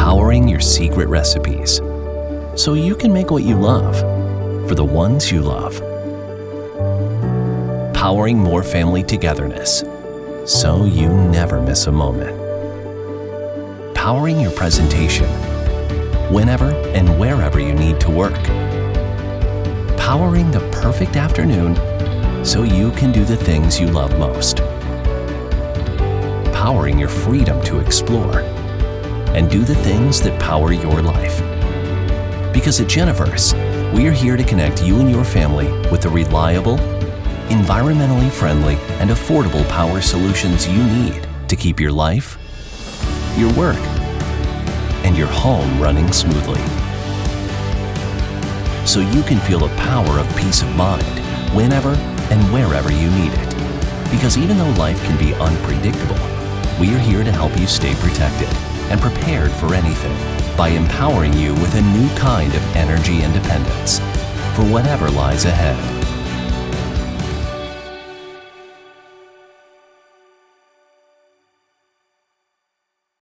powering your secret recipes so you can make what you love for the ones you love. Powering more family togetherness so you never miss a moment. Powering your presentation whenever and wherever you need to work. Powering the perfect afternoon so you can do the things you love most. Powering your freedom to explore and do the things that power your life. Because at Geneverse, we're here to connect you and your family with the reliable, environmentally friendly, and affordable power solutions you need to keep your life, your work, and your home running smoothly. So you can feel the power of peace of mind whenever and wherever you need it. Because even though life can be unpredictable, we are here to help you stay protected and prepared for anything by empowering you with a new kind of energy independence for whatever lies ahead.